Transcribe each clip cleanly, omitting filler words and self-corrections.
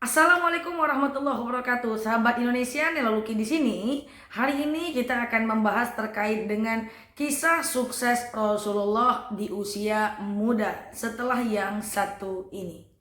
Assalamualaikum warahmatullahi wabarakatuh, sahabat Indonesia. Nela Luki di sini. Hari ini kita akan membahas terkait dengan kisah sukses Rasulullah di usia muda setelah yang satu ini.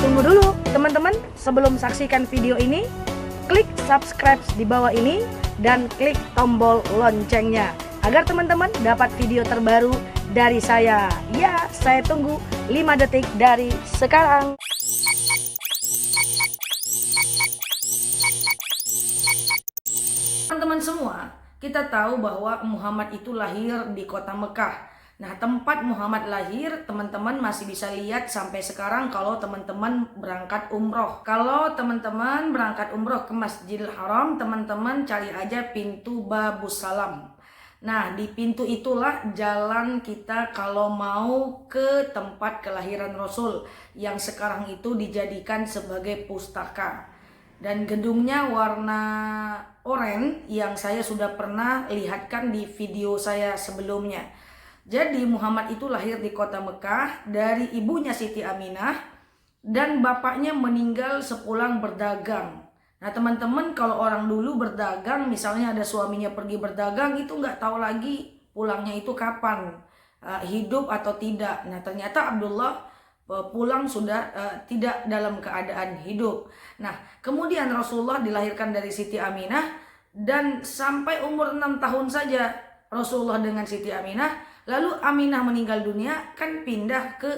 Tunggu dulu teman-teman, sebelum saksikan video ini, klik subscribe di bawah ini dan klik tombol loncengnya agar teman-teman dapat video terbaru dari saya. Ya, saya tunggu 5 detik dari sekarang. Teman-teman semua, kita tahu bahwa Muhammad itu lahir di kota Mekah. Nah, tempat Muhammad lahir, teman-teman masih bisa lihat sampai sekarang kalau teman-teman berangkat umroh. Kalau teman-teman berangkat umroh ke Masjidil Haram, teman-teman cari aja pintu Babus Salam. Nah, di pintu itulah jalan kita kalau mau ke tempat kelahiran Rasul yang sekarang itu dijadikan sebagai pustaka. Dan gedungnya warna oranye yang saya sudah pernah lihatkan di video saya sebelumnya. Jadi Muhammad itu lahir di kota Mekah dari ibunya Siti Aminah dan bapaknya meninggal sepulang berdagang. Nah teman-teman, kalau orang dulu berdagang, misalnya ada suaminya pergi berdagang, itu nggak tahu lagi pulangnya itu kapan, hidup atau tidak. Nah ternyata Abdullah pulang sudah tidak dalam keadaan hidup. Nah kemudian Rasulullah dilahirkan dari Siti Aminah dan sampai umur 6 tahun saja Rasulullah dengan Siti Aminah. Lalu Aminah meninggal dunia, kan pindah ke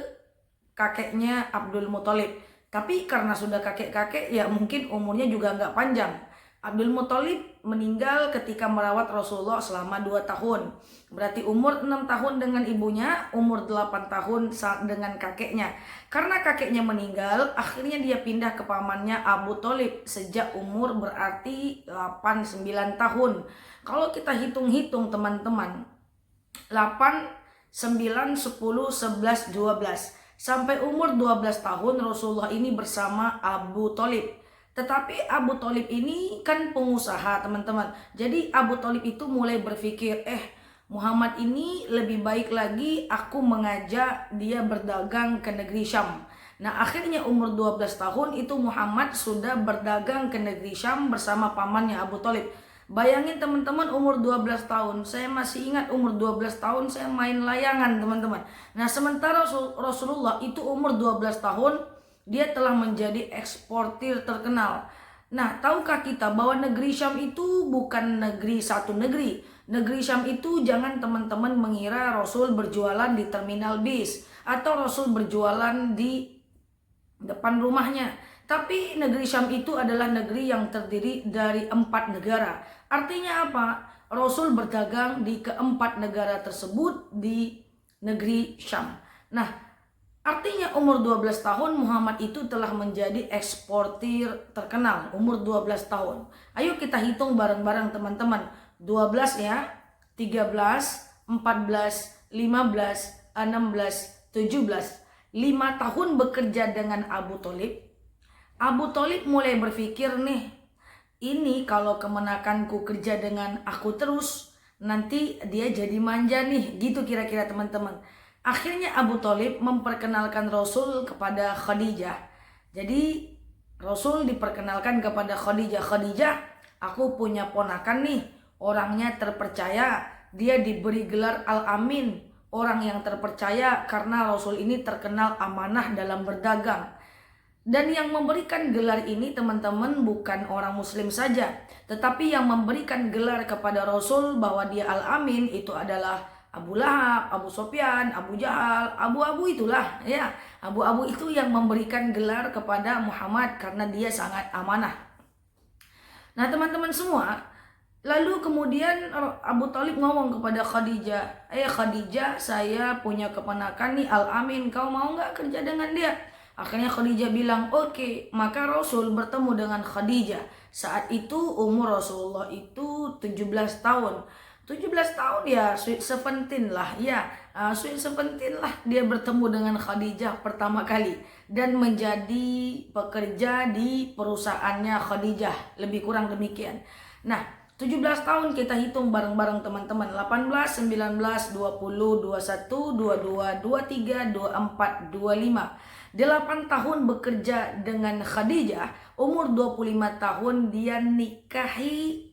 kakeknya Abdul Muthalib. Tapi karena sudah kakek-kakek, ya mungkin umurnya juga nggak panjang. Abdul Muthalib meninggal ketika merawat Rasulullah selama 2 tahun. Berarti umur 6 tahun dengan ibunya, umur 8 tahun dengan kakeknya. Karena kakeknya meninggal, akhirnya dia pindah ke pamannya Abu Thalib sejak umur berarti 8-9 tahun. Kalau kita hitung-hitung teman-teman, 8, 9, 10, 11, 12. Sampai umur 12 tahun Rasulullah ini bersama Abu Thalib. Tetapi Abu Thalib ini kan pengusaha teman-teman. Jadi Abu Thalib itu mulai berpikir, Muhammad ini lebih baik lagi aku mengajak dia berdagang ke negeri Syam. Nah akhirnya umur 12 tahun itu Muhammad sudah berdagang ke negeri Syam bersama pamannya Abu Thalib. Bayangin teman-teman, umur 12 tahun, saya masih ingat umur 12 tahun saya main layangan teman-teman. Nah sementara Rasulullah itu umur 12 tahun, dia telah menjadi eksportir terkenal. Nah tahukah kita bahwa negeri Syam itu bukan negeri satu negeri. Negeri Syam itu jangan teman-teman mengira Rasul berjualan di terminal bis atau Rasul berjualan di depan rumahnya. Tapi negeri Syam itu adalah negeri yang terdiri dari 4 negara. Artinya apa? Rasul berdagang di keempat negara tersebut di negeri Syam. Nah, artinya umur 12 tahun Muhammad itu telah menjadi eksportir terkenal. Umur 12 tahun. Ayo kita hitung bareng-bareng teman-teman. 12 ya, 13, 14, 15, 16, 17. 5 tahun bekerja dengan Abu Thalib. Abu Thalib mulai berpikir nih, ini kalau kemenakanku kerja dengan aku terus, nanti dia jadi manja nih, gitu kira-kira teman-teman. Akhirnya Abu Thalib memperkenalkan Rasul kepada Khadijah. Jadi Rasul diperkenalkan kepada Khadijah. Khadijah, aku punya ponakan nih, orangnya terpercaya, dia diberi gelar Al-Amin, orang yang terpercaya karena Rasul ini terkenal amanah dalam berdagang. Dan yang memberikan gelar ini teman-teman bukan orang muslim saja, tetapi yang memberikan gelar kepada Rasul bahwa dia Al-Amin itu adalah Abu Lahab, Abu Sofyan, Abu Jahal, Abu-abu itulah ya. Abu-abu itu yang memberikan gelar kepada Muhammad karena dia sangat amanah. Nah teman-teman semua, lalu kemudian Abu Thalib ngomong kepada Khadijah, Khadijah, saya punya keponakan nih Al-Amin, kau mau nggak kerja dengan dia? Akhirnya Khadijah bilang oke. Maka Rasul bertemu dengan Khadijah. Saat itu umur Rasulullah itu 17 tahun. 17 tahun ya, sweet 17 lah ya, sweet 17 lah dia bertemu dengan Khadijah pertama kali dan menjadi pekerja di perusahaannya Khadijah, lebih kurang demikian. Nah, 17 tahun kita hitung bareng-bareng teman-teman. 18, 19, 20, 21, 22, 23, 24, 25. 8 tahun bekerja dengan Khadijah. Umur 25 tahun dia nikahi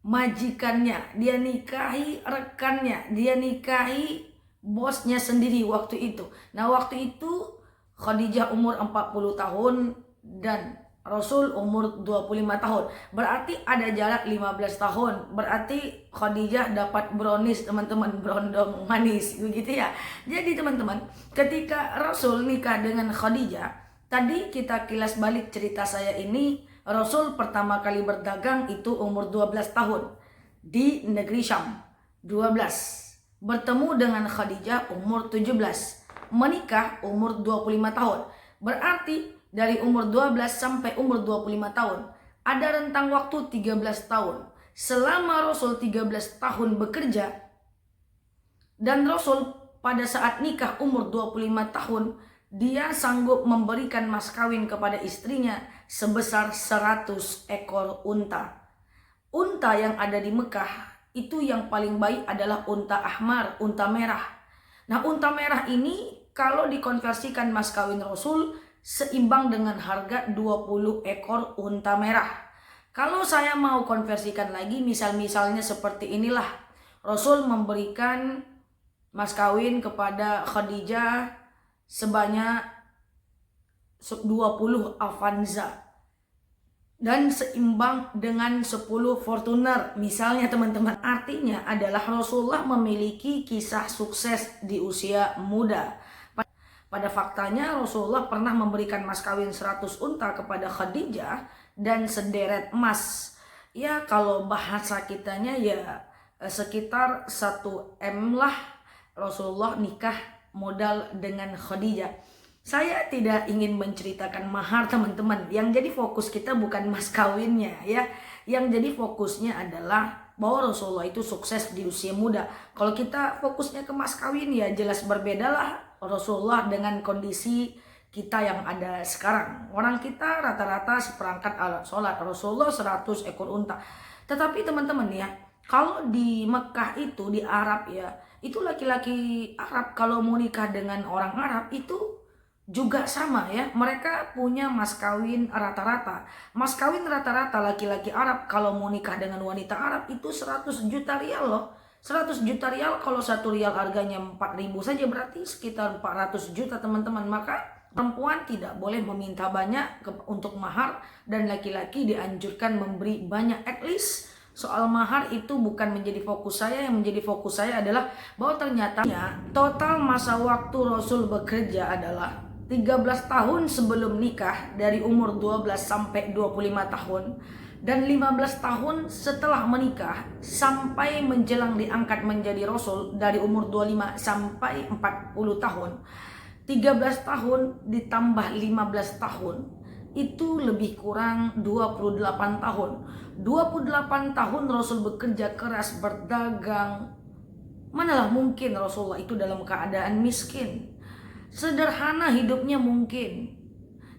majikannya, dia nikahi rekannya, dia nikahi bosnya sendiri waktu itu. Nah, waktu itu Khadijah umur 40 tahun dan Rasul umur 25 tahun. Berarti ada jarak 15 tahun. Berarti Khadijah dapat brownies teman-teman, berondong manis begitu ya. Jadi teman-teman, ketika Rasul nikah dengan Khadijah, tadi kita kilas balik cerita saya ini. Rasul pertama kali berdagang itu umur 12 tahun di negeri Syam. 12. Bertemu dengan Khadijah umur 17. Menikah umur 25 tahun. Berarti dari umur 12 sampai umur 25 tahun ada rentang waktu 13 tahun. Selama Rasul 13 tahun bekerja dan Rasul pada saat nikah umur 25 tahun, dia sanggup memberikan mas kawin kepada istrinya sebesar 100 ekor unta. Unta yang ada di Mekah itu yang paling baik adalah unta ahmar, unta merah. Nah, unta merah ini kalau dikonversikan mas kawin Rasul seimbang dengan harga 20 ekor unta merah. Kalau saya mau konversikan lagi, misalnya seperti inilah. Rasul memberikan mas kawin kepada Khadijah sebanyak 20 Avanza dan seimbang dengan 10 Fortuner misalnya teman-teman. Artinya adalah Rasulullah memiliki kisah sukses di usia muda. Pada faktanya Rasulullah pernah memberikan mas kawin 100 unta kepada Khadijah dan sederet emas. Ya kalau bahasa kitanya ya sekitar 1 M lah Rasulullah nikah modal dengan Khadijah. Saya tidak ingin menceritakan mahar teman-teman. Yang jadi fokus kita bukan mas kawinnya ya. Yang jadi fokusnya adalah bahwa Rasulullah itu sukses di usia muda. Kalau kita fokusnya ke mas kawin ya jelas berbedalah Rasulullah dengan kondisi kita yang ada sekarang. Orang kita rata-rata seperangkat alat sholat, Rasulullah 100 ekor unta. Tetapi teman-teman ya, kalau di Mekah itu, di Arab ya, itu laki-laki Arab kalau mau nikah dengan orang Arab itu juga sama ya. Mereka punya mas kawin rata-rata. Mas kawin rata-rata laki-laki Arab kalau mau nikah dengan wanita Arab itu 100 juta rial loh. 100 juta rial, kalau 1 rial harganya 4.000 saja berarti sekitar 400 juta teman-teman. Maka perempuan tidak boleh meminta banyak untuk mahar dan laki-laki dianjurkan memberi banyak. At least soal mahar itu bukan menjadi fokus saya. Yang menjadi fokus saya adalah bahwa ternyata total masa waktu Rasul bekerja adalah 13 tahun sebelum nikah, dari umur 12 sampai 25 tahun, dan 15 tahun setelah menikah sampai menjelang diangkat menjadi Rasul dari umur 25 sampai 40 tahun. 13 tahun ditambah 15 tahun itu lebih kurang 28 tahun. 28 tahun Rasul bekerja keras berdagang. Manalah mungkin Rasulullah itu dalam keadaan miskin. Sederhana hidupnya mungkin,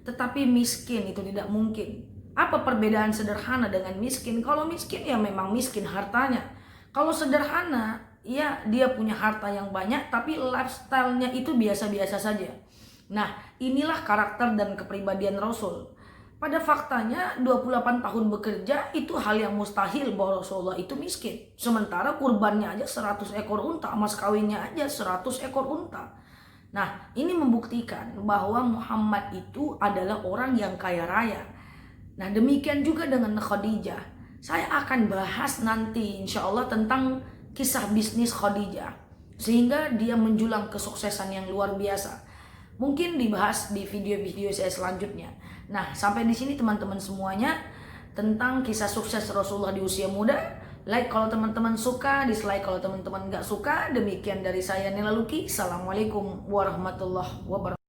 tetapi miskin itu tidak mungkin. Apa perbedaan sederhana dengan miskin? Kalau miskin ya memang miskin hartanya. Kalau sederhana ya dia punya harta yang banyak tapi lifestyle-nya itu biasa-biasa saja. Nah, inilah karakter dan kepribadian Rasul. Pada faktanya 28 tahun bekerja itu hal yang mustahil bahwa Rasulullah itu miskin. Sementara kurbannya aja 100 ekor unta, mas kawinnya aja 100 ekor unta. Nah, ini membuktikan bahwa Muhammad itu adalah orang yang kaya raya. Nah, demikian juga dengan Khadijah. Saya akan bahas nanti insya Allah tentang kisah bisnis Khadijah, sehingga dia menjulang kesuksesan yang luar biasa. Mungkin dibahas di video-video saya selanjutnya. Nah, sampai di sini teman-teman semuanya tentang kisah sukses Rasulullah di usia muda. Like kalau teman-teman suka, dislike kalau teman-teman nggak suka. Demikian dari saya Nela Luki. Assalamualaikum warahmatullahi wabarakatuh.